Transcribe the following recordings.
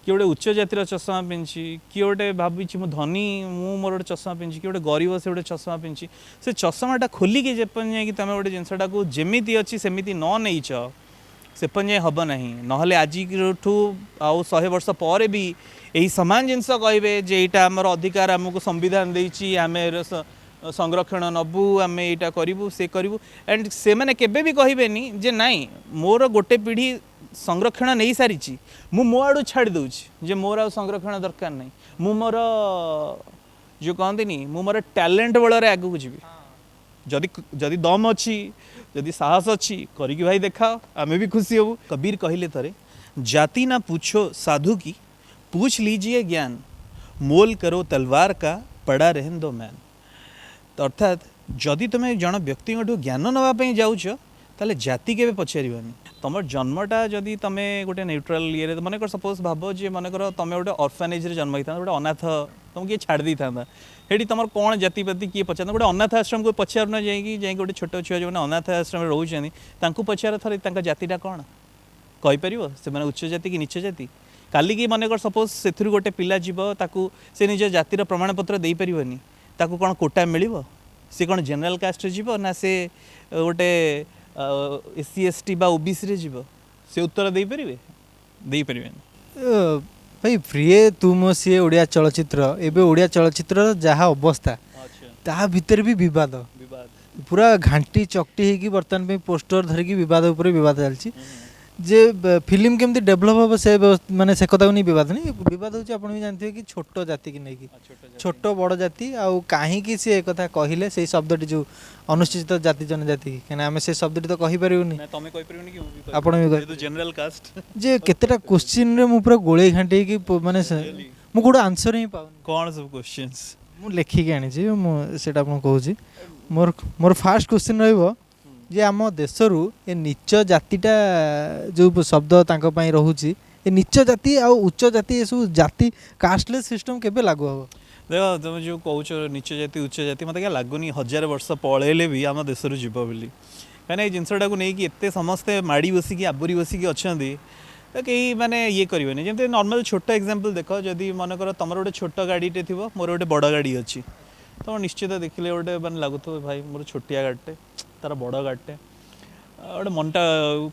किए गोटे उच्च जातिर चषमा पिंधि किए गोटे भावी मु धनी मु मोर गोटे चषमा पिंधि किए गोटे गरीब से गोटे चषमा पिंधि से चषमाटा खोलिकी जेपन जाए तुम गोटे जिनटा को जमी अच्छी सेमती न नहींच सेपन जाए हम ना ना आज आउ 100 वर्ष पर भी यही सामान जिनस कहे जे यहाँ आमर अधिकार आमको संविधान देती आम संरक्षण नबू आम यहाँ करूँ से करूँ एंड से मैंने केबे भी कहबेनी जे नाई मोर गोटे पीढ़ी संरक्षण नहीं सारी मु मो आड़ू छाड़ दूची जे मोर आ संरक्षण दरकार नहीं मु मोर जो कहते मु मोर टैलेंट बल आगू जी जदि जदि दम अच्छी जदि साहस अच्छी करिकी भाई देखाओ आमे भी खुशी हबू। कबीर कहले थरे जाति ना पूछो साधु की पूछ लीजिए ज्ञान मोल करो तलवार का पड़ा रहन दो मैन। तो अर्थात जदि तुम्हें जन व्यक्ति ज्ञान नापी जाऊच ताले जाति के पचारानी तुम जन्मटा जदि तुम गोटे न्यूट्राल ये मनकर सपोज भाव जे मनकर तुम गोटे अर्फानेज जन्म होता गोटे अनाथ तुमको किए छाड़ दी था हेटी तुम कौन जाति पाति किए पचार गोटे अनाथ आश्रम को पचार जाए गोटे छोट छुआ जो अनाथ आश्रम रोचे पचार थे जातिटा कौन कहीपर से उच्च जाति कि नीच जाति काली की मनकर सपोज से गोटे पिला जीव ताकू से निज जातिर प्रमाणपत्र दे पारनी ताकू कौन कोटा मिल सी कौन जनरल कास्ट जीव ना से गोटे एससी एसटी बा ओबीसी रे जीव से उत्तर दे पारे दे पारे भाई प्रिय तुम सी ओडिया चलचित्र एबे ओडिया चलचित्र जहाँ अवस्था ता भीतर भी विवाद पूरा घांटी चकटी होगी बर्तमान पे पोस्टर धरिकी विवाद उपर विवाद चलती जे फिल्म केमती डेभलप हम से माने से कथा नहीं विवाद नहीं विवाद होची आपण भी जानते कि छोट जाति की नहीं छोट बड़ जाति आउ कहीं सी एक कथा कहले से शब्दटी जो अनुसूचित जाति जनजाति कहना आम से शब्दटी तो कहि परिउनी तमे कहि परिउनी कि आपण भी जनरल कास्ट जे केतेटा क्वेश्चन रे मु पूरा गोळे घांटे कि माने मु कोड आंसर ही पाउनी कोन सब क्वेश्चंस मु लेखि के आनी छी मु सेटा आपण कहू छी मोर मोर फर्स्ट क्वेश्चन रहइबो जे आम देशरू ए नीच जातिटा जो शब्द तांको पई रहूची ए नीच जाति आ उच्च जाति ए सब जाति कास्टलेस सिस्टम केबे लागू हो देखो तुम जो कहूच नीच जाति उच्च जाति मत क्या लगुनि 1000 वर्ष पलैले भी आम देशरू जीव बोली कहीं जिनटा को नहीं एत समस्ते माड़ी बसिकी आबुरी बसिकी अच्छा तो कहीं माने ये करेंगे जमी नॉर्मल छोट एग्जांपल देख जदि मनकर तुम गोटे छोट गाड़ीटे थी मोर गोटे बड़ गाड़ी अच्छी तुम निश्चित देखिले गोटे मैंने लगुथ भाई मोर छोटिया गाड़ीटे तार बड़ गाड़ीटे गोटे मनटा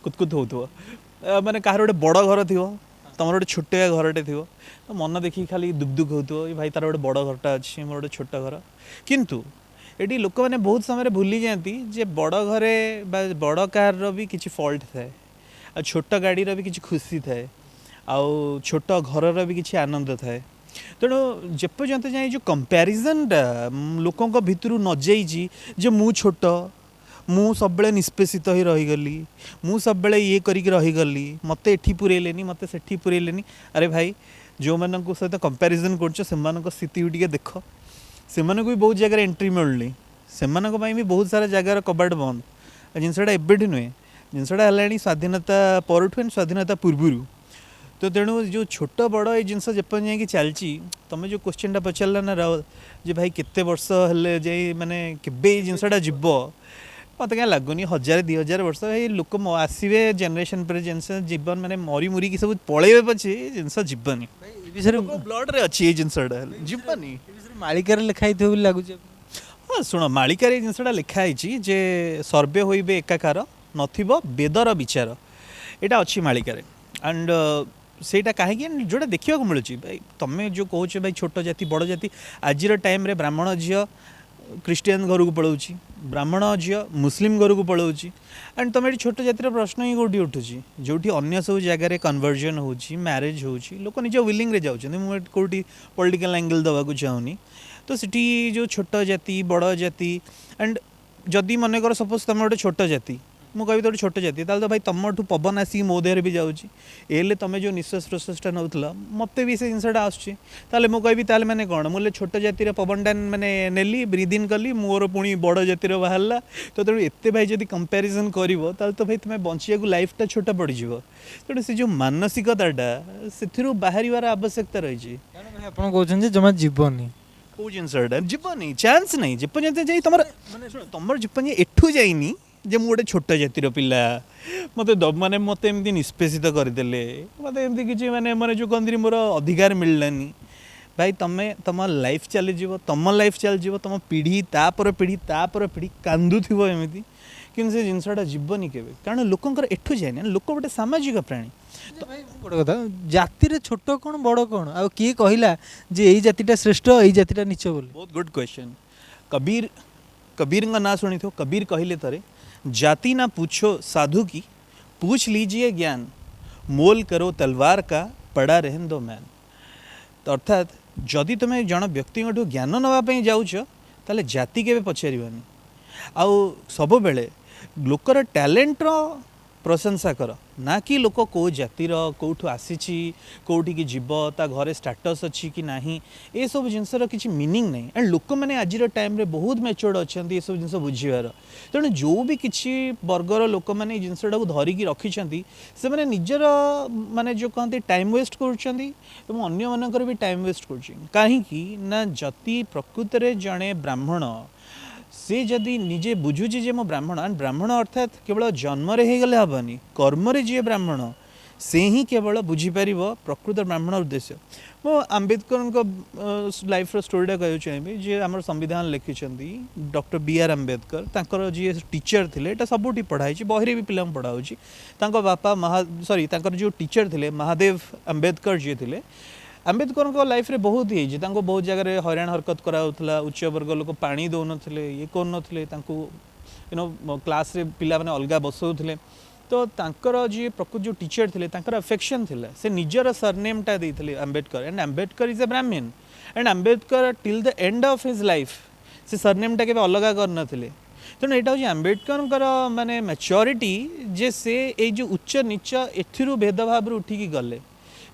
कुतकुत हो माने कहार गोटे बड़ घर थी तुम गोटे छोटिया घरटे थी तो मन देखिए खाली दुख दुख हो भाई तार गोटे बड़ घरटा अच्छी मोर गोटे छोट घर किंतु ये लोक मैंने बहुत समय भूली जाती जे बड़ घरे बड़ कार भी किसी फॉल्ट थाए आ छोट गाड़ीर भी किसी खुशी थाए आउ छोट घर भी किसी आनंद थाए तेणु जेपर्यंत जाए जो कंपैरिजनटा लोकों भितर न जाइए जे मु छोट मु सब निष्पेषित ही रहीगली मु सब ये करिक रहीगली मत एठी पुरेलेनी मत सेठी पुरेलेनी अरे भाई जो मानक सहित कंपैरिजन कर स्थिति टी देख से भी बहुत जगह एंट्री मिलनी से भी बहुत सारा जगार कबाट बंद जिनसा एबेठी नुहे जिनसा है स्वाधीनता परठू स्वाधीनता पूर्व तो तेणु जो छोट बड़ ये जिनस जपन जाए चलती तुम जो क्वेश्चनटा पचारा ना राहुल जे भाई केते वर्ष हेले जाए माने केबे जिनसा जीव मत क्या लगुनि 1000 2000 वर्ष ये लोक आसवे जेनेरेशन पर जिनस जीवन मैंने मरी मुरी की सब पलैबे पछे जिनस जीवनी ब्लड रे अच्छी जिनसा जीवनी मालिकार लिखाई थे लगुच हाँ शुण मालिकार जिनसा लिखाई जे सर्वे होइबे एकाकार नथिबो वेदर विचार यहाँ अच्छी मालिकार एंड सेटा कहीं जोटा देखा मिलूँ भाई तुम्हें जो कौच भाई छोट जाति बड़ जाति आज टाइम रे ब्राह्मण झील क्रिस्टियन घर को पलाऊँच ब्राह्मण झील मुस्लिम घर को पलाऊँच एंड तुम ये छोट जातिर प्रश्न ही कौटी उठुची जो अन्य सब जगार कन्वर्जन हो मैरेज हो लोक निज विलिंग रे जाऊँ मुझे कौटी पॉलिटिकल एंगल दवाक चाहूनी तो सिटी जो छोट जाति बड़ जाति एंड जदि मनकर सपोज तुम गोटे छोट जाति मु कह गोटे छोट जाति तो भाई तुमठू पवन आसिक मो देहर भी जाऊँगी तुम जो निश्वास प्रश्वासटा नौला मत भी से जिनसा आसूँ मु कहि मैंने कौन मुझे छोट जातिर पवनटा मैंने नेली ब्रीदिंग कली मोर पुणी बड़ जातिर बाहर तो तेणु एत भाई जब कंपैरिजन कर तो भाई तुम्हें बंचा लाइफटा छोट पड़ज तेणु से जो मानसिकताटा से बाहर आवश्यकता रही आप कहते जमा जीवनी कौ जिनसा जीवनी चान्स नहीं जेपर्यंत जाए तुम तुम जेपर्यंत एठू जाइनी जे ମୁଁ ଗୋଟେ ଛୋଟ ଜାତିର ପିଲା ମୋତେ ମାନେ ମୋତେ ଏମିତି ନିଷ୍ପେଷିତ କରିଦେଲେ ମୋତେ ଏମିତି କିଛି ମାନେ ଯେଉଁ କହନ୍ତି ମୋର ଅଧିକାର ମିଳିଲାନି ଭାଇ ତମେ ତମ ଲାଇଫ୍ ଚାଲିଯିବ ତମ ଲାଇଫ୍ ଚାଲିଯିବ ତମ ପିଢ଼ି ତାପରେ ପିଢ଼ି କାନ୍ଦୁଥିବ ଏମିତି କିନ୍ତୁ ସେ ଜିନିଷଟା ଯିବନି କେବେ କାରଣ ଲୋକଙ୍କର ଏଠୁ ଯାଏନି ଲୋକ ଗୋଟେ ସାମାଜିକ ପ୍ରାଣୀ ଭାଇ ଗୋଟେ କଥା ଜାତିରେ ଛୋଟ କ'ଣ ବଡ଼ କ'ଣ ଆଉ କିଏ କହିଲା ଯେ ଏଇ ଜାତିଟା ଶ୍ରେଷ୍ଠ ଏଇ ଜାତିଟା ନିଚ ବୋଲି ବହୁତ ଗୁଡ୍ କ୍वेश्चन कबीर का ना शुणी थो कबीर कहले तरे जाति ना पूछो साधु की पूछ लीजिए ज्ञान मोल करो तलवार का पड़ा रहन दो मैन तो अर्थात जदि तुम्हें जन व्यक्ति ज्ञान नापी जाऊच ताले जाति के पचारानी आउ सब बेले लोकर टैलेंटर प्रशंसा कर ना कि लोक कौ जातिर कौठु आसी कौटी की जीव ता घरे स्टाटस अच्छी कि नहीं ये सब जिनसर किसी मीनिंग नहीं एंड लोक मैंने आज टाइम रे बहुत मैच्योर्ड अच्छा ये सब जिन बुझार तेणु जो भी किसी वर्गर लोक मैंने जिनटा धरिकी रखिंट से मैंने निजर माने जो कहते टाइम वेस्ट कर भी टाइम वेस्ट कर जति प्रकृत में जड़े ब्राह्मण से जदि निजे बुझुची जे मो ब्राह्मण ब्राह्मण अर्थात केवल जन्म रे गले हेनी कर्म रे जी ब्राह्मण से ही केवल बुझीपर प्रकृत ब्राह्मण उद्देश्य मो आम्बेडकर लाइफ स्टोरीटा कहूँ चाहिए जी आम संविधान लिखिं डॉक्टर बी.आर. आम्बेडकर जी टीचर थे यहाँ सबुठी पढ़ाई बहरे भी पिला पढ़ाऊँ बापा सॉरी जो टीचर थे महादेव आम्बेडकर जी थे आम्बेडकर लाइफ रे बहुत ही बहुत जगह हैरान हरकत कराला उच्च वर्ग लोक पानी दौन ये कौन क्लास रे पिला माने अलग बसौले तो तांकर जी प्रकृत जो टीचर थे अफेक्शन थिला से निजर सरनेम टा देइथिले Ambedkar and Ambedkar is a Brahmin and Ambedkar till the end of his life से सरनेम टा केबे अलग करन थिले तेणु यहाँ हूँ आम्बेडकर माने मैच्योरिटी जे से ए जो उच्च नीच एथिरु भेदभाव उठिकी गले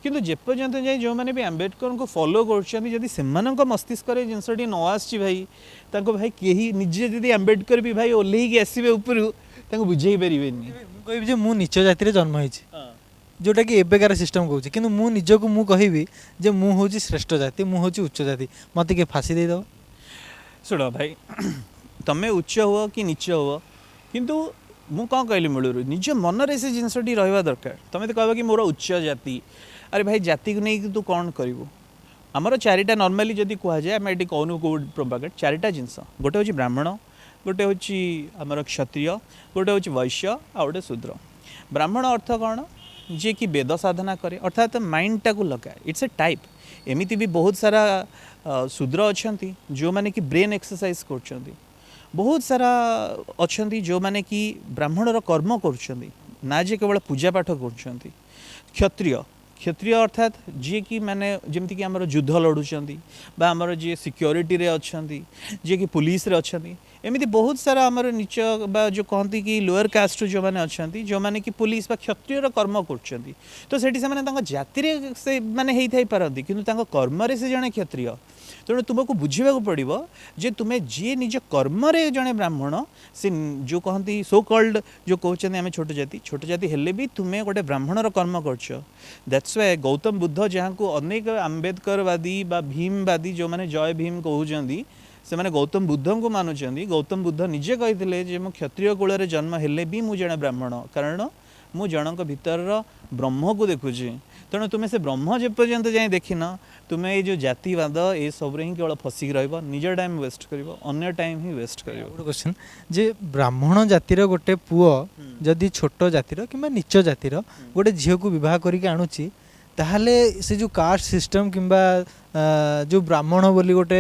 किंतु जेपर्यंत जाए जो मैंने भी आम्बेडकर को फॉलो कर मस्तिष्क जिनसटी न आसी भाई भाई कहीं निजे जदि आम्बेडकर भी भाई ओल्लैक आसवे ऊपर बुझे पारे कह मु नीच जाति जन्म होती जोटा कि एबेकार सिस्टम कहूँ कि मु निजक मु कहबी जे मु हूँ श्रेष्ठ जाति मु हूँ उच्च जाति मत किए फाँसी देदेव शुण भाई तमें उच्च हुआ कि नीच हुआ किंतु मु कौन कहली मूलर निज मनरे से जिनसटी रहा दरकार तुम तो कह कि मोर उच्च जाति अरे भाई जाति को नहीं तू कौन करू आमर चारिटा नॉर्मली जदि कहुए आम ये कहूँ कौ प्रभाग चारिटा जिनस गोटे हूँ ब्राह्मण गोटे हूँ आमर क्षत्रिय गोटे हूँ वैश्य आ गए शूद्र ब्राह्मण अर्थ कौन जी कि वेद साधना करे अर्थात माइंड टाक लगाए इट्स ए टाइप एमती भी बहुत सारा शूद्र अच्छा जो मैंने कि ब्रेन एक्सरसाइज कर बहुत सारा अच्छा जो मैंने कि ब्राह्मणर कर्म कर केवल पूजा पाठ कर क्षत्रिय क्षत्रिय अर्थात जी कि माने जमती कि आमर युद्ध लड़ुंट आमर जी सिक्योरिटी रे अच्छा जी कि पुलिस रे अच्छा एमती बहुत सारा आमर नीच बा जो कहती कि लोअर कास्ट जो मैंने अच्छा जो मैंने कि पुलिस बा क्षत्रियर कर्म कर तो सेठी से माने जाति से माने होई पारती किंतु कर्म से जड़े क्षत्रिय तेणु तुमको बुझा पड़ो जे तुम्हें जी निज कर्म जड़े ब्राह्मण से जो कहती सो कल्ड जो कहते आम छोट जाति हेले भी तुम्हें गोटे ब्राह्मणर कर्म कर दैट्स वाई गौतम बुद्ध जहाँ को अनेक आम्बेडकरवादी बा भीमवादी जो मैंने जय भीम कहते से मैंने गौतम बुद्ध को मानुंट गौतम बुद्ध निजे कही मो क्षत्रिय कूल जन्म हेले भी मु जड़े ब्राह्मण कारण मु जनक भीतर ब्रह्म को देखुची तेणु तुम्हें से ब्रह्म जेपर्यंत जाए देखिन तुम्हें ये जो जातिवाद ये सब ही केवल फसिक रज टाइम वेस्ट कर अन्य टाइम ही वेस्ट कर क्वेश्चन जे ब्राह्मण जातिर गोटे पुओ जदि छोट जातिर कि नीच जातिर गोटे झील को विवाह करके आणुची ताहले से जो कास्ट सिस्टम किंबा जो ब्राह्मण बोली गोटे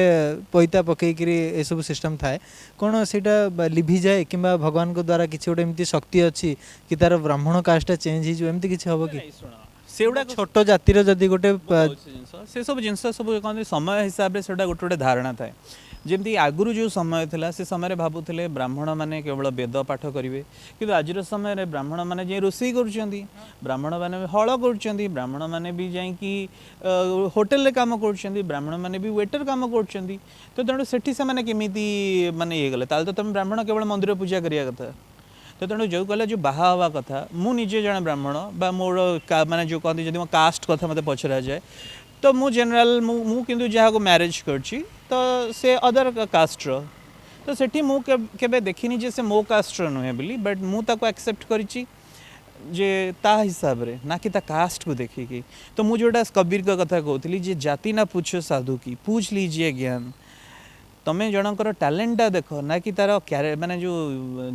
पैता पकईकरी ये सब सिस्टम थाए कौन सेटा लिभि जाए कि भगवान को द्वारा किसी गोटे एमती शक्ति अच्छी कि तार ब्राह्मण कास्टा चेंज हो एमती किसी हम कि से गुड़ा छोट जातिर जदि गोटे से सब जिन सब कहते समय हिसाब से गोटे गोटे धारणा थाए जमी आगुरी जो समय था से समय भावुले ब्राह्मण मैंने केवल वेद पाठ करेंगे कि आज समय ब्राह्मण मैंने जाए रोसई कर ब्राह्मण मैंने हल कर ब्राह्मण मैंने भी जाकि होटेल काम कर ब्राह्मण मैंने भी वेटर काम कर तो तेणु से केमी माने ये गले तो तुम ब्राह्मण केवल मंदिर पूजा करिया कथा तो तेणु जो कहला जो बाहा हवा कथा मुझे जड़े ब्राह्मण बा मोर माने जो कहते जब मो कास्ट कथा मत पचरा जाए तो मु जनरल मु किंतु जहाँ को मैरिज करछि तो से अदर कास्टर तो सेठी मु केबे देखिनी जे से मो कास्टर नुहे बोली बट मु ताको एक्सेप्ट करिछि जे ता हिसाब रे ना कि ता कास्ट को देखिकी। तो मु जोटा कबीर का कथा कहती जे जाति ना पूछो साधु की पूछ लीजिए ज्ञान। तमें जनकर टैलेंटा देख ना कि तार माने जो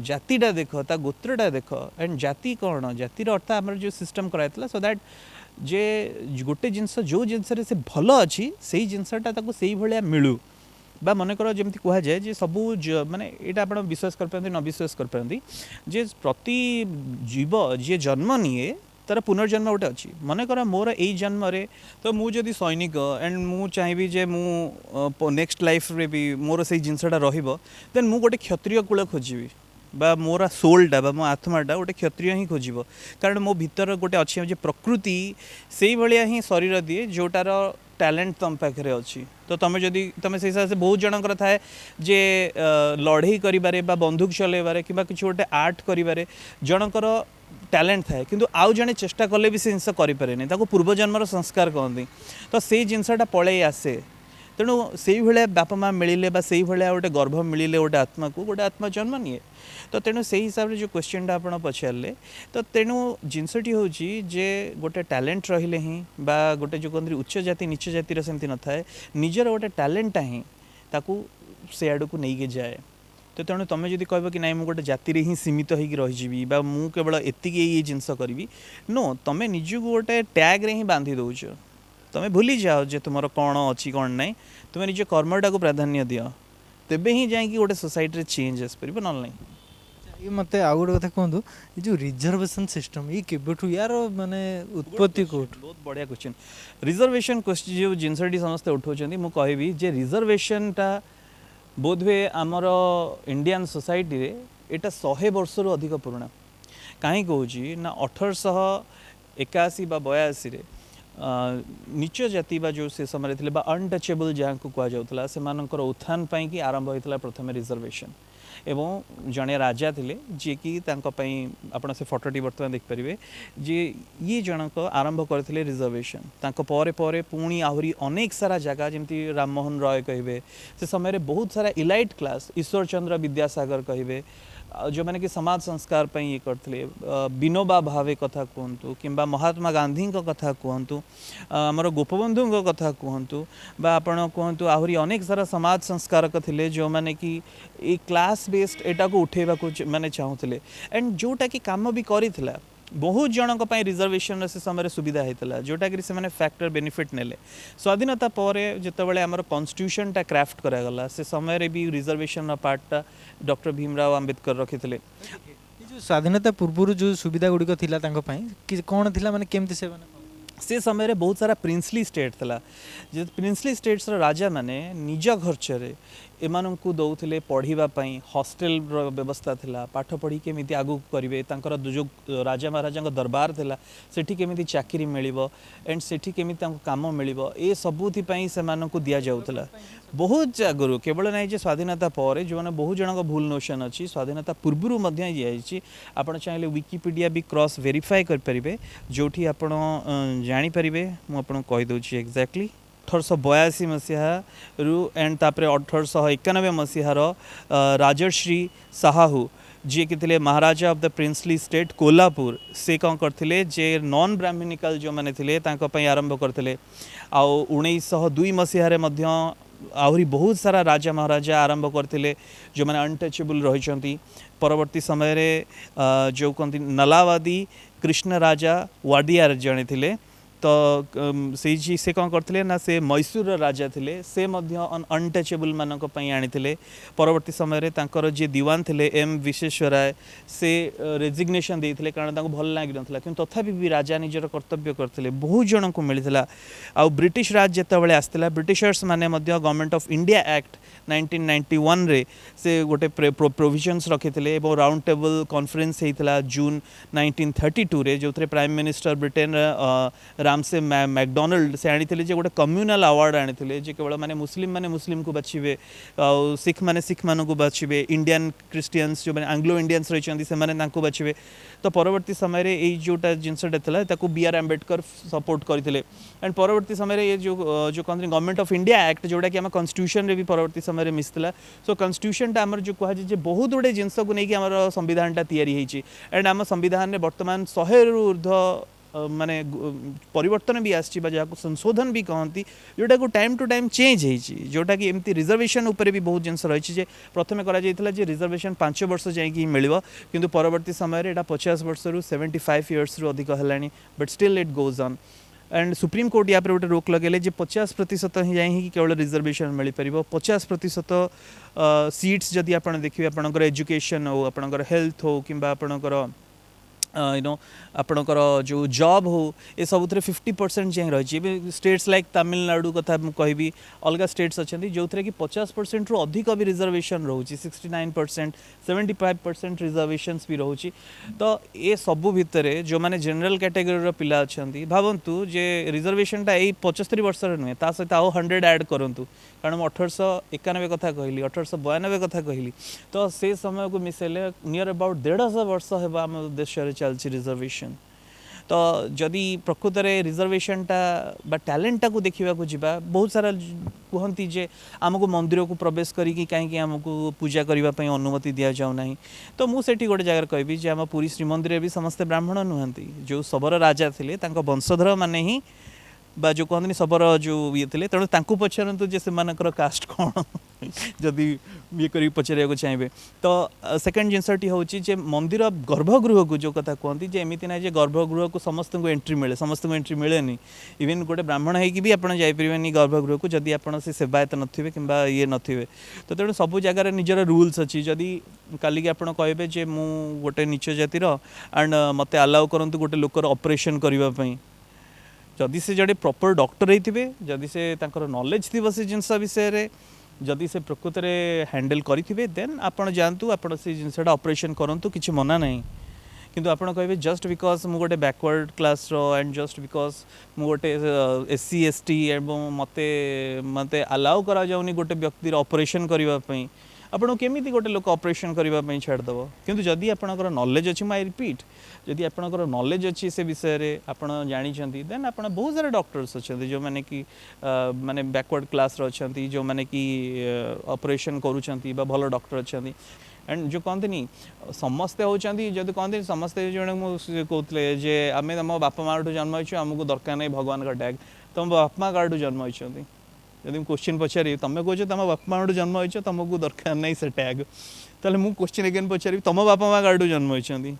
जातिटा देख ता गोत्रटा देख एंड जाति कौन जातिर अर्थ आम जो सिस्टम कराइला सो दैट जे गोटे जिनस जो जिनस से भल अच्छी से जिनसटा से भाया मिलू बा मनकर जमी कह जाए जे सबू माने यहाँ आप विश्वास कर न विश्वास कर जे प्रति जीव जी जन्म निए तार पुनर्जन्म गोटे अच्छी मनकर मोर यही जन्म रे तो मुझे सैनिक एंड मु चाहिए जे मु नेक्स्ट लाइफ रे भी मोर से जिनसटा देन मु गोटे क्षत्रिय कूल खोजी बा मोर सोलटा बा मो आत्माटा गोटे क्षत्रिय ही खोज कारण मो भीतर गोटे अच्छी जे प्रकृति से भाया ही शरीर दिए जोटार टैलेंट तुम पाखे अच्छी। तो तुम जदि तुम से हिसाब से बहुत जनकर थाए जे लड़े करें बंदूक चलैबारे कि किसी गोटे आर्ट करें जनकर टैलेंट थाए किंतु आउ जड़े चेष्टा कले भी से जिनस करें पूर्वजन्मर संस्कार कहते तो से जिनसटा पलि आसे तेणु से भाया बापा माँ मिले से भाया गोटे गर्भ मिले गोटे आत्मा को गोटे आत्मा जन्म निए। तो तेणु से हिसाब से जो क्वेश्चनटा आप पचारे तो तेणु जिनसटी हूँ जे गोटे टैलेंट रहिले ही बा गोटे जो कहते उच्च जाति नीच जातिर सेमती न थाए निजर गोटे टैलेंटा ही ताकू से आड़ को लेके जाए। तो तेणु तुम जब कह कि ना मुझे गोटे जाति ही सीमित हो रही मु केवल एति ये जिनस करी नो तुम निजक गोटे टैग रे ही बांधि दौच तुम भूली जाओ जे तुम कौन अच्छी कौन ना तुम निज कर्मटा को प्राधान्य दि तेबे ही जाकि गोटे सोसाइटी चेंज आसपर ना ना। ये मत आउ गोटे कथा कहतु ये जो रिजर्वेशन सिस्टम ये केबठू यार माने उत्पत्ति कोठ बहुत बढ़िया क्वेश्चन रिजर्वेशन क्वेश्चन जो जिनसटी समस्ते उठाउछन्ती मु कहबी जे रिजर्वेशनटा बोधवे आमर इंडियन सोसाइटी रे एटा 100 वर्ष रु अधिक पुराना कहीं कहूँ ना 1881 बा 82 रे नीच जाति बा जो से समय थे अनटचेबल जहाँ को कहुला से उत्थान पाई कि आरंभ होता प्रथम रिजर्वेशन एवं जड़े राजा थे जी कि आप से फटोटी बर्तमान देखिपारे जे ये जनक आरंभ करते रिजर्वेशन पर पुणी आहरी अनेक सारा जगह जमी राममोहन रॉय कहे से समय बहुत सारा इलाइट क्लास ईश्वर चंद्र विद्यासागर कहे जो मैंने कि समाज संस्कार पर ये करते विनोबा भावे कथा कहतु कि महात्मा गांधी कथा कहतु आमर गोपबंधु कथा कहतु आपण कहतु आहरी अनेक सारा समाज संस्कारक थे जो मैंने कि ये क्लास बेस्ड एटा को उठेबा को माने चाहूले एंड जोटा कि काम भी करिथिला बहुत जनक रिजर्वेशन से समय सुविधा होता जोटा कि से फैक्टर बेनिफिट नेले स्वाधीनता पर जितेबाला आमर कन्स्टिट्यूशनटा क्राफ्ट करागला से समय भी रिजर्वेशन पार्टा डॉक्टर भीमराव आंबेडकर रखी जो स्वाधीनता पूर्व जो सुविधा गुड़िक थी कौन थी माने केमती से समय बहुत सारा प्रिंसली स्टेट था जे प्रिंसली स्टेट्स राजा माने निज खर्चरे एमान को दौले पढ़ाई हॉस्टेल व्यवस्था थिला पाठ पढ़ी केमी आगू करेंगे जो राजा महाराजा दरबार थिला सेठी केमी चाकरी मिलिबो एंड सेठी केमी काम मिलिबो ए सबुथि से दि जाउथला बहुत आगु केवल ना जे स्वाधीनता पर जो मैंने बहुत जन भूल नोशन अच्छी स्वाधीनता पूर्व आप चाहिए विकिपीडिया भी क्रॉस वेरीफाई करें जो आप जानीपारे मुझे कहीदे एक्जाक्टली 1882 मसीहा रु एंड तापर 1891 मसीहार राजश्री साहू जी कि थे maharaja of the princely state Kolhapur से कौन करते जे नॉन ब्राह्मणिकल जो मैंने थे आरंभ करते आउ 1902 मसीह आहरी बहुत सारा राजा महाराजा आरंभ करते जो मैंने अनटचेबल रही परवर्ती समय जो कहते नलावादी कृष्ण राजा वाडियार जड़े थे तो से कौन करते ना से मैसूर राजा थे से अनटचेबल मानक आनी परवर्ती समय जी दीवान थे एम विश्वेश्वराय से रेजिग्नेशन देते कारण भल लगी ना कि तथापि भी राजा निजर कर्तव्य करते बहुत जन को मिलता आउ ब्रिटिश राज जितेबाला आसला ब्रिटिशर्स माने गवर्नमेंट ऑफ इंडिया एक्ट 1991 रे से गोटे प्रोविजन्स रखी थे राउंड टेबल कॉन्फ्रेंस होता जून 1932 रे जो prime minister Britain Ramsay McDonald से आनी गोटे कम्युनाल अवार्ड आनी जे केवल माने मुस्लिम को बाछिबे सिख माने सिख मान को बाछिबे इंडियन क्रिश्चियंस जो आंग्लो इंडियंस रही से बाछिबे तो परवर्ती समय ये जोटा जिनसटा बी आर आंबेडकर सपोर्ट करते एंड परवर्ती समय ये जो कहते गवर्नमेंट ऑफ इंडिया एक्ट जोटा कि आम कन्स्टिट्यूशन रे भी परवर्ती समय मिसला सो कन्स्टिट्यूशन टा आमर जो कहुए बहुत गुड़े जिनस को लेकिन आम संविधान टा तैयारी एंड आम संविधान में बर्तमान 100 रु ऊर्ध्व माने परिवर्तन भी आसी जहाँ संशोधन भी कहती जोटा को टाइम टू टाइम चेंज होती जोटा कि एमती रिजर्वेशन उपर भी बहुत जिनस रही प्रथम करा रिजर्वेशन 5 वर्ष जाकि मिल कि परवर्ती समय 50 वर्ष रु 75 इयर्स रु अधिक है but still it goes on and supreme court या गोटे रोक लगे 50% ही जाए केवल रिजर्वेशन मिल पार 50% सीट्स जदि आप देखिए आपंकर एजुकेशन हो आपंकर हेल्थ हो कि आपंकर आपणकर जो जॉब हो ये सब 50% जाए रही स्टेट्स लाइक तमिलनाडु कथा कहबी अलग स्टेट्स अच्छा जो थे कि 50% रु अधिक भी रिजर्वेशन रोचे 69% 75% रिजर्वेशंस भी रोचे तो ये सबू भितर जो मैंने जनरल कैटेगरी पिला अच्छा भावतु जे रिजर्वेशन टा यही 75 वर्ष नुहे ता सहित आउ 100 ऐड करूँ कारण 1891 कथा कहली 1892 कथा कहली तो से समय को मिसेले नियर अबाउट 150 वर्ष है आम देश चलती रिजर्वेशन तो जदि प्रकृत में रिजर्वेशन टा बा टैलेंट को देखा जावा बहुत सारा कहती जे आमको मंदिर को प्रवेश करी कहीं आमको पूजा करने अनुमति दि जाऊना तो मुझे गोटे जगह कहबी आम पुरी श्रीमंदिर भी समस्ते ब्राह्मण नुहति जो शबर राजा थे वंशधर माने ही बा जो कहते शबर जो ये थे तेणु पचारतु जे से कास्ट कौन जदि ये कर पचार चाहिए तो सेकेंड जिनसटी हूँ मंदिर गर्भगृह को जो कथा कहती एमती ना जे गर्भगृह को समस्त को एंट्री मिले समस्त को एंट्री मिले इवन गोटे ब्राह्मण होगी भी आपड़ जापरेनि गर्भगृह को जदि आप सेवायत नथिबे किंबा ये नथिबे तो तेणु सब जगार निजर रूल्स अच्छी जदि काली आपड़ कहे जे मु गोटे नीच जातिर एंड मते अलाउ करंतु गोटे लोकर ऑपरेशन करने जदि से जड़े प्रॉपर डॉक्टर होते जदि से नॉलेज थी से जिनस विषय जदि से प्रकृत में हैंडल करेंगे देन आपड़ जातु आप जिनसा ऑपरेशन करूँ कि मना नहीं किंतु आपड़ कहे जस्ट बिकज मु गोटे backward class and just because मु गोटे SC ST एवं मते मते अलाउ करा जाउनी गोटे व्यक्ति ऑपरेशन करने आपको केमी गोटे लोक ऑपरेशन करने छाड़देव किंतु जदि आपंकर नॉलेज अच्छी आई रिपीट जदि आपंकर नॉलेज अच्छी से विषय आप जानते देन आप बहुत सारे डॉक्टर्स अच्छा जो मैंने कि माने बैकवर्ड क्लास अच्छा जो मैंने कि ऑपरेशन करुँच भल डॉक्टर अच्छा एंड जो कहते समस्ते होती जब कहते समस्ते जो कहते जे आम तुम बापा माँ जन्म हो आमको दरकार नहीं भगवान का टैग तुम बापा माँ काठू जन्म होती जब क्वेश्चन पचारि तुम कह तुम बापा माँ जन्म हो तुमको दरकार नहीं से टैग ताले मु क्वेश्चन अगेन पचारि तुम बापा माँ काठू जन्म होती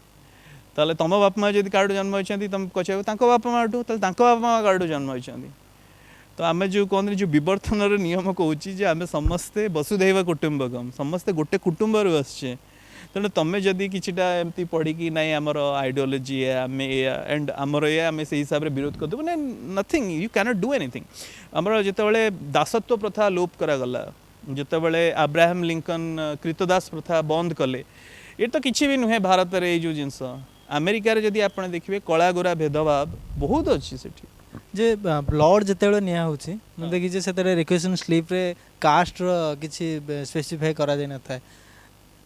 ताले तुम बापा माँ जब काठू जन्म होती तुम कह बापा माँ बापा माँ काठू जन्म होती तो आम जो कहते जो विवर्तन नियम कौच आम समस्ते वसुधैव कुटुंबकम समस्ते गोटे कुटुंब आसचे तेणु तुम्हें जदि किछिटा एमती पढ़ी कि नाई आमर आइडियोलोजी है आम एंड आमर ये आम से हिसाब से विरोध करदेबू ना nothing you cannot do anything आमर जितेबाला दासत्व प्रथा लोप करागला जितेबाला अब्राहम लिंकन कृतदास प्रथा बंद कले ये तो किसी भी नुहे भारत में ये जो जिनस अमेरिकार जदि आप देखिए कला गोरा भेदभाव बहुत अच्छी से जे ब्लड जिते निया होची मैं देखी से रिक्वेशन स्लिप रे कास्ट रो किछि स्पेसिफाई करा जाय न था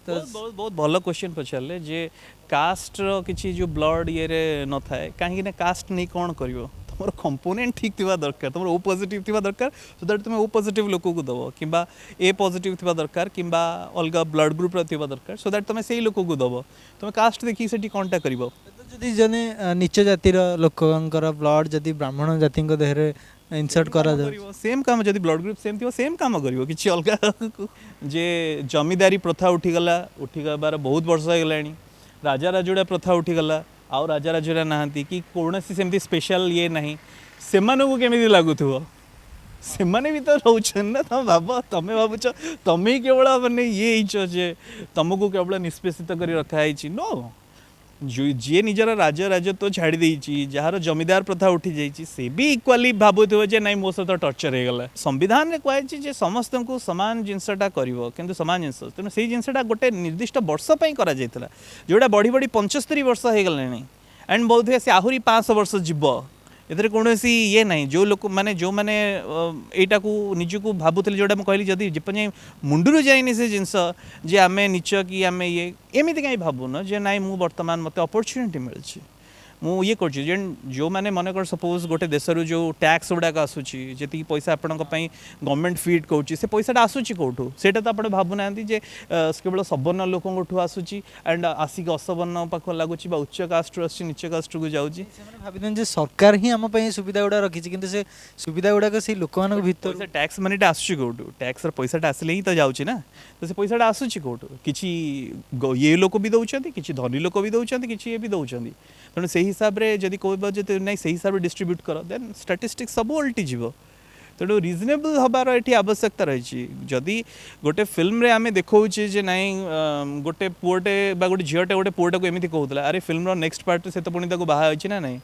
तो बहुत बहुत भल क्वेश्चन पचारे जे कास्ट रो किछि जो ब्लड ये रे न थाए काहे ना कास्ट नहीं कौन करिवो तुम कंपोनेंट ठीक थिबा दरकार तुम ओ पॉजिटिव थिबा दरकार सो दैट तुम ओ पॉजिटिव लोक को दबो किंबा ए पॉजिटिव थिबा दरकार किंबा अलग ब्लड ग्रुप रो थिबा दरकार सो दैट तुम सेही लोक को दबो तुम कास्ट देखि सेठी कोनटा करिवो जदि जने नीच जातिर लोकंकर ब्लड जदि ब्राह्मण जाति देहरे इनसर्ट करा जाए सेम काम जदि ब्लड ग्रुप सेम थी सेम काम करिवो किछि अलग जे जमीदारी प्रथा उठीगबार बहुत वर्ष हो गलानी राजा राजुड़ा प्रथा उठीगला आउ राजा राजुड़ा नहांती कि कौनसी सेमती स्पेशल ये नहीं सेमानकु केमिति लागुथुवो सेमाने भी तो रोचन ना तुम भाव तुम्हें भावुच तुम्हें केवल माने ये जे तुमको केवल निष्पेषित कर रखाई नो जो जी निजर राजा राजत्व छाड़ी देछि जार जमीदार प्रथा उठी जाइछि से भी इक्वाली भावुथो जे नाई मो सहित टर्चर हो गला संविधान रे कहछि जे समस्त को समान जिनसटा करिवो किंतु समान जिनस तेणु से जिनसटा गोटे निर्दिष्ट वर्ष पई करा जाइतला जोटा बढ़ी बढ़ी 75 वर्ष हो गलानी एंड बहुत से आहरी 500 वर्ष जीव एथरे कौनसी ये नहीं जो लोक माने जो माने एटा को निजको भाबुतले जोटा मैं कहली जदी जेपन मुंडुरु जाइनी से जिनस जे आमे निच कि आमे ये एमिति कहीं भाबुन जे नाई मु वर्तमान मते अपॉर्चुनिटी मिलछि मु ये कर जो मैंने मन कर सपोज गोटे देशर जो टैक्स गुड़ाक आसूची जी पैसा आपण गवर्नमेंट फीड कौची से पैसाटा आसूची कौटू सेटा तो आप भावुना जे केवल सवर्ण लोक आसूची एंड आसिक असवर्ण पाख लगुच उच्च कास्ट नीच कास्ट को जाऊँगी भाविदन जे सरकार ही आम सुविधा गुड़ा रखी किंतु से सुविधा गुड़ाक से लोक भर टैक्स मनीटा आसूची कौटू टैक्स पैसाटा आसले ही तो जाऊँगी ना तो से पैसाटा आसूची कौटू किसी ये लोक भी दौरान किसी धनी लोक भी दौरान किसी ये भी दौरान तेणु से हिसाब से जब कह ना से हिसाब से डिस्ट्रीब्यूट कर देन स्टाटिस्टिक्स सब उल्टी जीव तेणु रिजनेबल हबार ये आवश्यकता रही जदि गोटे फिल्म रे आमे देखौचे जे नाई गोटे पुओटे बा गोटे झीलटे गोटे पुओटा को एमती कहूला अरे फिल्म नेक्स्ट पार्ट से तो पुणी बाहा होची ना नहीं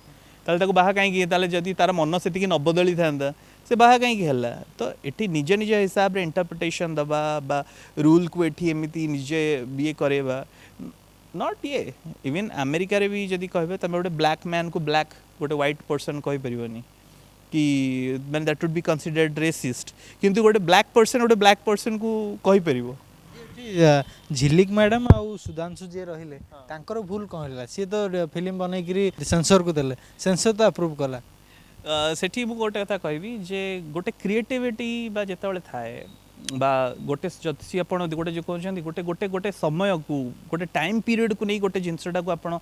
ताले ताको बाहा कहीं ताले जदि तार मन से न बदली था से बाहा कहीं है तो ये निज निज हिसाब से इंटरप्रिटेशन दबा बा रूल को ये एमती निजे ये करेबा नॉट ये इवन अमेरिका रे भी जदि कहबे तमे गोटे ब्लैक मैन को ब्लैक गोटे व्हाइट पर्सन कहि परिबनी कि मैंने that would be considered racist किंतु गोटे ब्लैक पर्सन को कहि परिबो झिलिक मैडम आउ सुधांशु जे रहिले तांकर भूल कहला सी तो फिल्म बनै करी सेंसर को देले सेंसर तो अप्रूव कला सेठी मु गोटे कथा कहबी जे गोटे क्रिएटिविटी बा जेतेबेले थाए बा गोटे जति आप गोटे जो कहते गोटे गोटे गोटे समय को गोटे टाइम पीरियड को नहीं गोटे जिनसटा को आप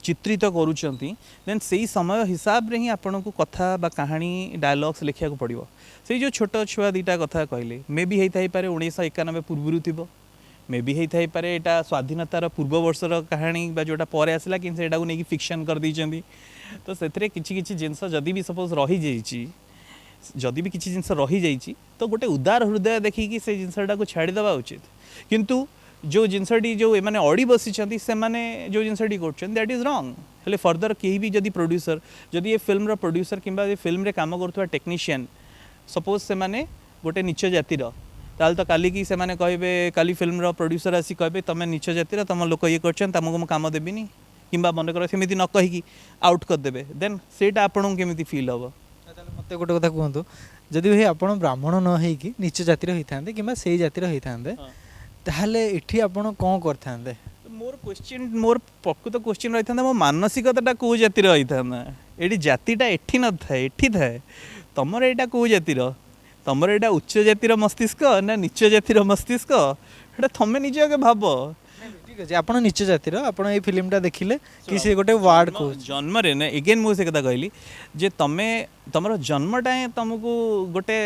चित्रित करुँच देन से समय हिसाब रे ही आपन को कथा बा कहानी डायलॉग्स लिखा पड़ो से जो छोट छुआ दीटा कथा कहले मे भी होता पारे 1991 पूर्व थी मे भी होता पारे यहाँ स्वाधीनतार पूर्व वर्षर कहानी बा जोटा पर आसला कि नहीं फिक्शन कर देइछंदी तो से किसी जिनस जदि भी सपोज रही जाइए जदि भी किसी जिनस रही जाइए तो गोटे उदार हृदय देखिकी से जिनसटा को छाड़ीदवा उचित किंतु जो जिनसटी जो मैंने अड़ी बसी से माने जो जिनसटी कर दैट इज रॉन्ग हेले फर्दर कहीं भी जदि प्रोड्यूसर जदि ये फिल्म प्रोड्यूसर किंबा ये फिल्म रे काम करुवा टेक्नीशियन सपोज से माने गोटे नीच जातिर ताल तो काली की से माने कहबे काली फिल्म प्रोड्यूसर आसी कहबे तमे नीच जातिर तुम लोक ये करछन तुमको काम देबिनी किंबा मन कर सेमिति न कहिकी आउट कर देबे देन सेटा आपन केमिति फील हबो मत गोटे कथा कहतु जदि भाई आप ब्राह्मण न होइकी नीच जातिर होता कि से जातिर होता ताहले इठी आपण कौन करते मोर क्वेश्चन मोर प्रकृत क्वेश्चन रही था मो मानसिकता कौ जातिर होता ये जातिटा एठी न थाए एठी थाए तुमर यहाँ कौ जातिर तुमर यहाँ उच्च जातिर मस्तिष्क ना नीच जातिर मस्तिष्क एटा थमे निजे आगे भाव ठीक अच्छे आप नीच जातिर आप फिल्मटा देखिले कि से गोटे वार्ड को जन्म रे ना एगेन मुझे कथा कहली जे तमे तुम जन्मटा तुमको गोटे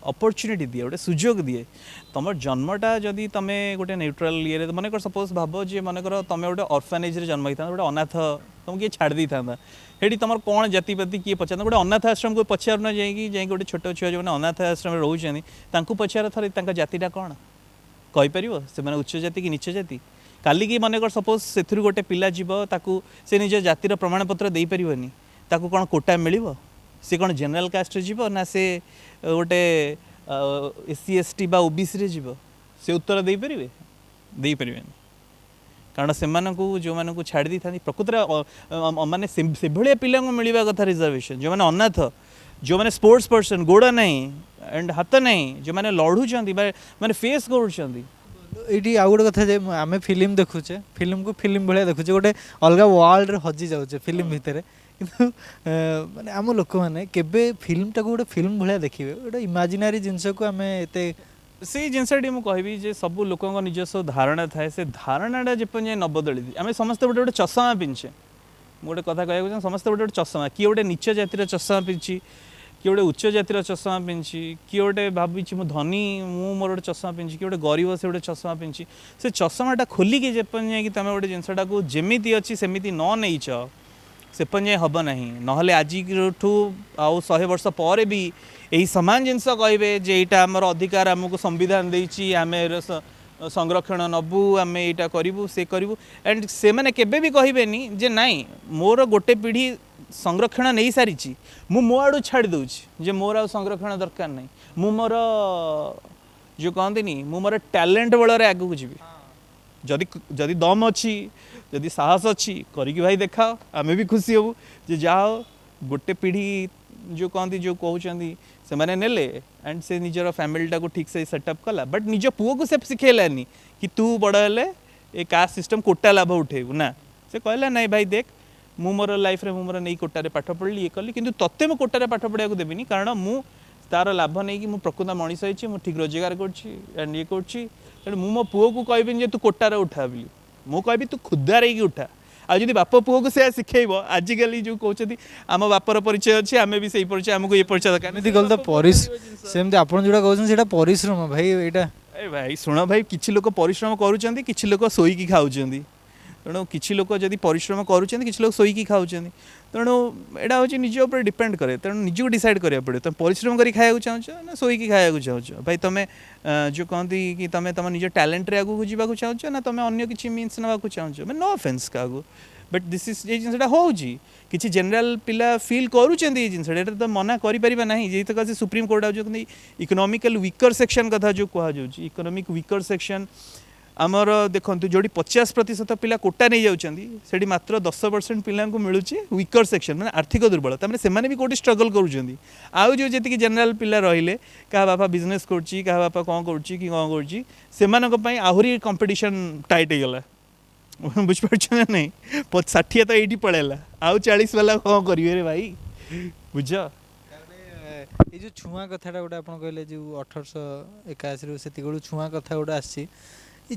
अपॉर्चुनिटी दिए गोटे सुजोग दिए तुम जन्मटा जदि तुम गोटे न्यूट्रल ये मन कर सपोज भाव जे मन कर तुम गोटे ऑर्फनेज रे जन्म होता गोटे अनाथ तुमको किए छाड़ दी था हेटी तुम कौन जातिपाति किए पचार गोटे अनाथ आश्रम को पचार न जाइए गोटे छोट छुआ जो अनाथ आश्रम रोच पचार थर जातिटा कौन कहीपर से उच्च जाति कि नीच जाति काली की मन कर सपोज से गोटे पिला जीव ताकू से निज जातिर प्रमाणपत्र दे पारिबनी ताकू कौन कोटा मिलिबो सी कौन जनरल कास्ट जीव ना से गोटे एससी एसटी बा ओबीसी रे जीव से उत्तर दे पारिबे दे पारिबेनी कारण से जो मानक छाड़ दी था प्रकृत माने से भाया पिला मिलवा कथा रिजर्वेशन जो मैंने अनाथ जो मैंने स्पोर्ट्स पर्सन गोड़ नहीं एंड हाथ नहीं जो मैंने लड़ुंट मैंने फेस कर ये आउ गोटे कथा आम फिल्म देखुचे फिल्म को फिल्म भाया देखुचे गोटे अलग वर्ल्ड हजि जाऊे फिल्म भितर किंतु माने आम लोक मैंने केबे फिल्मटा को गोटे फिल्म भाया देखिए गोटे इमेजिनरी जिनस को आम एते से जिनसटी मुझे कहबी जे सब लोक निजस्व धारणा थाए से धारणाटा जेपन जाए न बदली आम समस्त गोटे गोटे चषमा पिंचे गोटे कथा कहूँ समस्त गोटे गोटे चषमा किए गोटे नीच जातिर चषमा पिंची किए गोटे उच्च जातिर चषमा पिंची किए गोटे भावी मु धनी मु मोर गोटे चषमा पिंची किए गोटे गरीब से गोटे चषमा पिंची से चषमाटा खोलिकी जेपन जाए तुम गोटे जिनसटा को जमीती अच्छी सेमती न नहींच सेपन जाए हम ना ना आज आउ 100 वर्ष पर भी यही सामान जिनस कहे जे यहाँ आमर अधिकार आमको संविधान देती आम संरक्षण नबू आम यहाँ करूँ से करूँ एंड से मैंने केबे भी कहबेनी जे नाई मोर गोटे पीढ़ी संरक्षण नहीं सारी मु मो आड़ू छाड़ दूची जे मोर आ संरक्षण दरकार नहीं मु मोर जो कहती मु मोर टैलेंट बल आग को जी जदि जदि दम अच्छी जदि साहस अच्छी करी भाई देखा आमे भी खुशी हबू जे जाओ गोटे पीढ़ी जो कहती जो कहते से मैंने नेले एंड से निजर फैमिलीटा को ठीक से सेटअप कला बट निज पुओ को से शिखेलानी कि तू बड़ हेले ए कास्ट सिस्टम कोटा लाभ उठेबू ना से कहला नहीं भाई देख मु मोर लाइफ रे मु मोर नहीं कोटारे पाठ पढ़ली ये कली किंतु तत्ते मु कोटारे पाठ पढ़ा को देबिनी कारण मु तार लाभ नहीं कि मु प्रकृत मनीष होइछि मु ठीक रोजगार करछि एंड ये करछि तेणु मु मो पुओ को कहबिनी जे तू कोटारे उठा बोली मु कहबी तू खुदारे उठा आ जदि बाप पुओ को से शिखेब आजिकल जो कहते आम बापर परिचय अच्छे आम भी सही परिचय आमको ये परिचय दरकार एमती गल तो सेमती आप जोड़ा कहते सेटा परिश्रम भाई एटा ए भाई शुण भाई किछि लोक परिश्रम करूछंती किछि लोक सोईकी खाउछंती तेणु किछि लोक जदि परिश्रम करूछंती किछि लोक सोईकी खाउछंती तेणु एटा होछि निज ऊपर डिपेंड करे तेणु निजको डिसाइड करिया पड़े तुम परिश्रम करी खाया चाहछ ना सोईकी खाया चाहछ भाई तुम जो कहती कि तुम तुम निज टैलेंट रे आगु जीवा चाहछ ना तुम अन्य किछि मीन्स नवा चाहछ मैं नो ऑफेंस कागु बट दिस इज ये जिनसा होउछि किछि जनरल पिला फील करूछंती ये जिनसा एटा तो मना करि परिबा नाही जे तो कसे सुप्रीम कोर्ट जो इकोनॉमिकल वीकर सेक्शन कथा जो कहा जाउछि इकोनॉमिक वीकर सेक्शन आमर देखते जो 50% पिला कोटा नहीं जाती मात्र 10% पिला मिलूँ वीकर सेक्शन मैंने आर्थिक दुर्बल तमें से भी कौटी स्ट्रगल करुँच आउ जो जी जनरल पिला रहिले क्या बापा बिजनेस करुँची क्या बापा कौन करुँची कि कौन करुँची से आहरी कंपिटिशन टाइट होगला बुझिपार ना नहीं 60 तो ये पड़ेगा आउ 40 वाला कौन करेंगे रे भाई बुझ ये जो छुआ कथाटा गोटे आप कहले जो 1881 से छुआ कथा गोटे आसी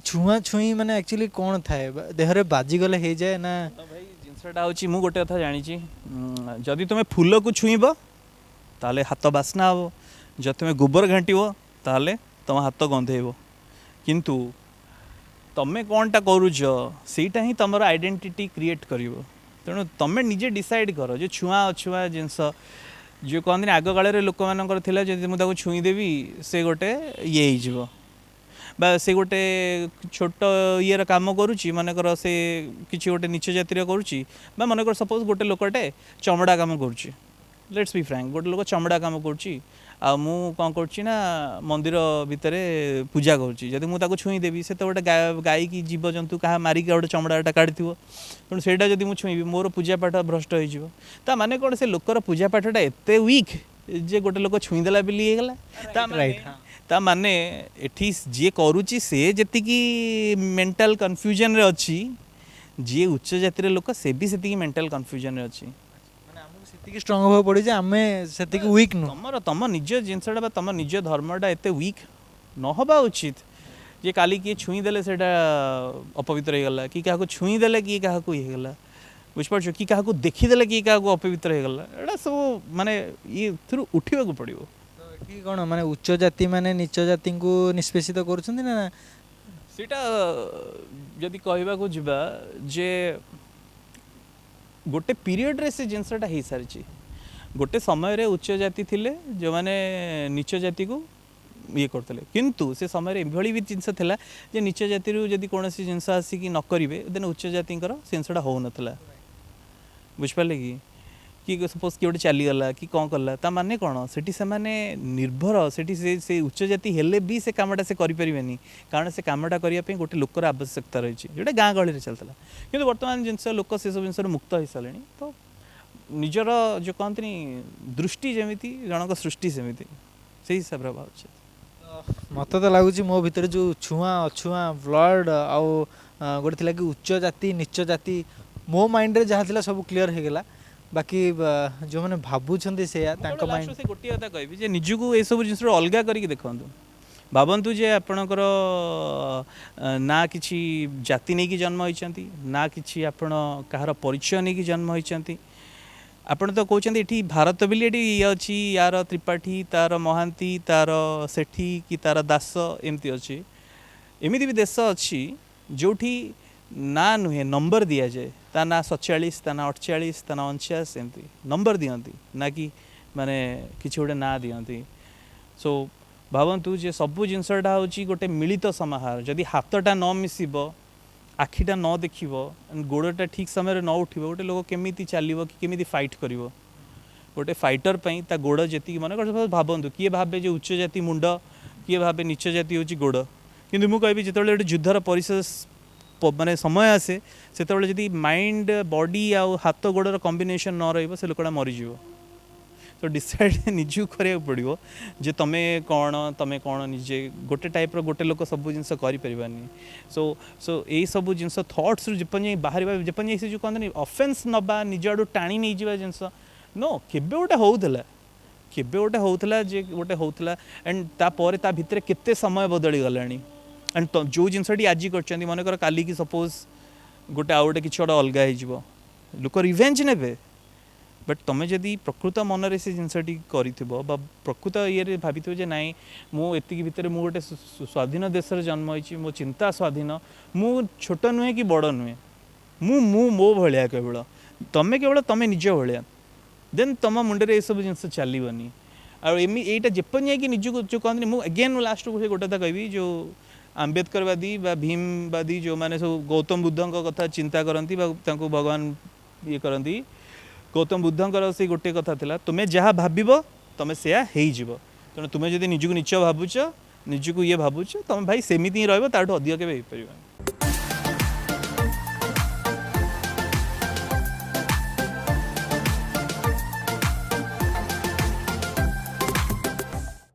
छुआ छुई माने एक्चुअली कौन थाए देहरे बाजीगले हो जाए ना भाई जिनसटा हूँ मु गोटे कथा जानी जदि तुम फूल को छुईब ताले हाथ बास्ना हम जब तुम गोबर घांटब ताले तुम हाथ गंधेब किंतु तुम कौनटा करुच सेटा ही तुम आइडेंटिटी क्रिएट कर तेणु तुम निजे डिसाइड कर जो छुआ अछुआ जिनस जो कहते आग काल लोक मानकर जब मुझे छुईदेवी से गोटे ये हो बा से गोटे छोट ये काम करुच्ची मनकर से किसी गोटे नीच जातिर करुच्ची बा मनकर सपोज गोटे लोकटे चमड़ा काम करुच्ची लेट्स बी फ्रैंक गोटे लोक चमड़ा काम करुच्ची आ मु कौन करुच्ची ना मंदिर भितर पूजा करुच्ची जदि मुझे छुईदेवी से तो गोटे गाई की जीवजंतु क्या मारिक गोटे चमड़ाटा काढ़ तेणु से जब मुझे छुईबी मोर पूजा पाठ भ्रष्ट हो माने कौन से लोकर पूजा पाठटा एत वीक जे गोटे लोक छुईदेला बिली होगला ता माने एठी जे करुची से जेतिकी मेंटल कन्फ्यूजन रे अछि जे उच्च जातिर लोक से भी सेतिकी मेंटल कन्फ्यूजन रे अछि माने हमहु सेतिकी स्ट्रांग हो पड़ी जे हमें सेतिकी वीक न तमर तम निज जिनसडा बा तम निज धर्मडा एते वीक न होबा उचित जे काली के छुई देले सेटा अपवित्र हे गला कि काहा को छुई देले कि काहा को हे गला बुझपार कि काहा को देखि देले कि काहा को अपवित्र हे गला एडा सब माने ये थ्रू उठिबा को पड़िबो कि कौन माने उच्च जाति माने नीच जाति को निष्पेषित करुछन्ति ना सीटा जदि कहबा को जिबा जे गोटे पीरियड रे से जिनसटा हो सारी गोटे समय रे उच्च जाति थिले जो माने नीच जाति को ये करते किंतु से समय एभली भी जिनस थिला जे नीच जाति रु जदि कोनोसी जिनस आसी न करिवे देन उच्च जातिंकर जिनसटा हो नथला बुझपाले कि सपोज किए गोटे चलीगला कि कौन कला ता माने कौन से माने निर्भर से उच्च जाति हेले भी से कामटा से करें कारण से कामटा करने गोटे लोकर आवश्यकता रही जोटा गाँ गहली चलता कि बर्तमान जिनस लोक से सब जिन मुक्त हो सारे तो निजर जो कहते दृष्टि जमी जनक सृष्टि सेमती से हिसाब से भाव मत तो लगुच मो भीतर जो छुआ अछुआ ब्लड आउ गोटे थी कि उच्च जाति नीच जाति मो माइंड रे जहाँ थी सब क्लीयर हो गला बाकी जो मैंने भावुं से गोटे कथा कहि निजको ये सब जिन अलग करके देखु भावतु जे आपणकर ना किसी जाति नहीं कि जन्म होती ना कि आपण कहार परिचय नहीं कि जन्म होती आपण तो कहते ये भारत भी ये अच्छी यार त्रिपाठी तार महांती तार सेठी कि तार दास एमती अच्छी एमती भी देश अच्छी जोठी ना नुहे नंबर दि जाए ता ना 47 ता ना 48 ता ना 49 एमती नंबर दियंती ना कि माने किसी गोटे ना दियंती सो भावतु जे सबू जिनसटा हूँ गोटे मिलित समाहार जदि हाथटा न मिसिब आखिटा न देखिब गोड़टा ठीक समय न उठिब गोटे लोक केमी चलो कि केमी फाइट कर गोटे फाइटर पर ता गोड़ जी मन भावतु किए भावे जो उच्च जाति मुंड किए भावे नीच जाति हूँ गोड़ किंतु मुझे कहबी जो गोटे युद्धर परिशेष माने समय आसे से जदि माइंड बॉडी आउ हाथ गोड़र कॉम्बिनेशन न रही से लोकटा मरीज तो डिसाइड निजू करिया पड़ो जे तमें कौन निजे गोटे टाइप गोटे लोक सब जिन करें सो सो यही सब जिन थट्स जपन बाहर जपन से जो कहते अफेन्स नवा निज आड़ टाणी नहीं जावा जिनस नो केबे गोटे होउथला केबे गोटे होउथला जे गोटे होउथला एंड तापर ता भितर केते समय बदली गलानी एंड जो जिनसटी आज कर मनकर काली की सपोज गोटे आउ गोटे किसी गोटे अलग हो लोक रिवेंज ने बट तुम्हें जदि प्रकृत मन से जिनसटी कर प्रकृत ये भावी जे नाई मुझे भितर मु गोटे स्वाधीन देश जन्म होती मो चिंता स्वाधीन मु छोट नुहे कि बड़ नुहे मु मो भाया केवल तुम्हें निज भाया देन तुम मुंडे ये सब जिन चलनी आईटा जेपन कि निजक जो कहते मुझे अगेन लास्ट गोटे कहि जो आम्बेडकरवादी भीमवादी जो मैंने सब गौतम बुद्ध कथा चिंता करती भगवान ये करती गौतम बुद्धंकर से गोटे कथा थिला तुम्हें जहाँ भाव तुम से तेणु तुम्हें जब निजक नीच भावुच निजक ये भावुच तुम भाई सेमती ही रहा अधिक के